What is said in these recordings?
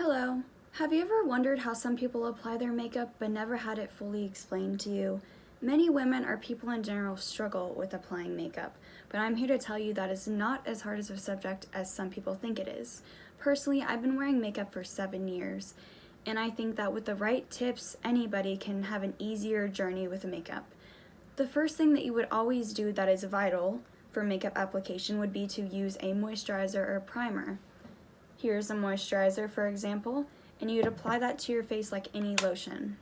Hello. Have you ever wondered how some people apply their makeup but never had it fully explained to you? Many women or people in general struggle with applying makeup, but I'm here to tell you that it's not as hard as a subject as some people think it is. Personally, I've been wearing makeup for 7 years, and I think that with the right tips, anybody can have an easier journey with makeup. The first thing that you would always do that is vital for makeup application would be to use a moisturizer or primer. Here's a moisturizer, for example, and you'd apply that to your face like any lotion.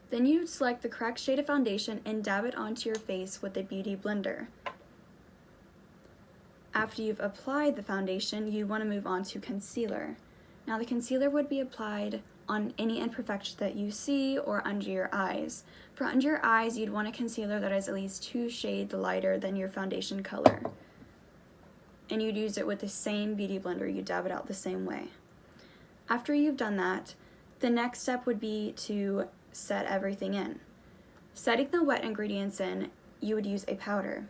Then you'd select the correct shade of foundation and dab it onto your face with a beauty blender. After you've applied the foundation, you'd want to move on to concealer. Now the concealer would be applied on any imperfection that you see or under your eyes. For under your eyes, you'd want a concealer that is at least 2 shades lighter than your foundation color. And you'd use it with the same beauty blender. You dab it out the same way. After you've done that, the next step would be to set everything in. Setting the wet ingredients in, you would use a powder.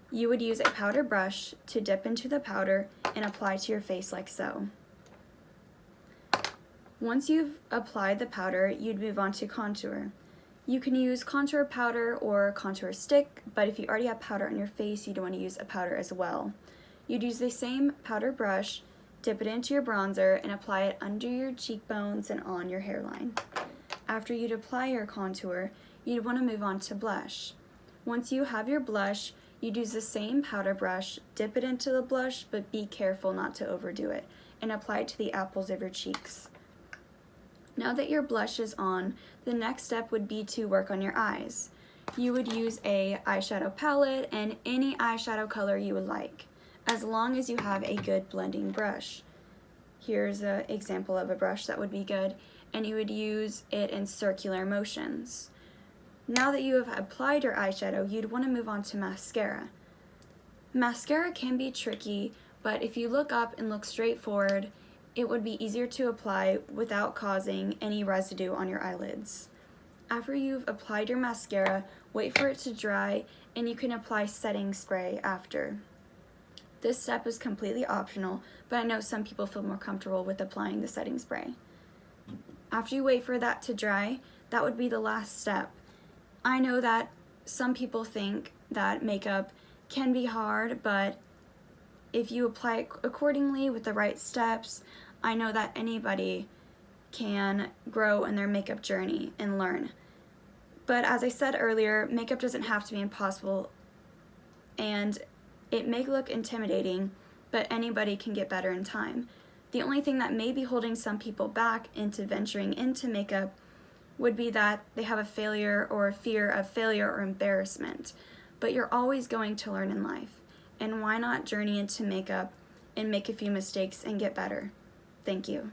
You would use a powder brush to dip into the powder and apply to your face like so. Once you've applied the powder, you'd move on to contour. You can use contour powder or contour stick, but if you already have powder on your face, you'd want to use a powder as well. You'd use the same powder brush, dip it into your bronzer, and apply it under your cheekbones and on your hairline. After you'd apply your contour, you'd want to move on to blush. Once you have your blush, you'd use the same powder brush, dip it into the blush, but be careful not to overdo it, and apply it to the apples of your cheeks. Now that your blush is on, the next step would be to work on your eyes. You would use a eyeshadow palette and any eyeshadow color you would like, as long as you have a good blending brush. Here's an example of a brush that would be good, and you would use it in circular motions. Now that you have applied your eyeshadow, you'd want to move on to mascara. Mascara can be tricky, but if you look up and look straight forward, it would be easier to apply without causing any residue on your eyelids. After you've applied your mascara, wait for it to dry, and you can apply setting spray after. This step is completely optional, but I know some people feel more comfortable with applying the setting spray. After you wait for that to dry, that would be the last step. I know that some people think that makeup can be hard, but if you apply it accordingly with the right steps, I know that anybody can grow in their makeup journey and learn. But as I said earlier, makeup doesn't have to be impossible, and it may look intimidating, but anybody can get better in time. The only thing that may be holding some people back into venturing into makeup would be that they have a failure or a fear of failure or embarrassment. But you're always going to learn in life. And why not journey into makeup and make a few mistakes and get better? Thank you.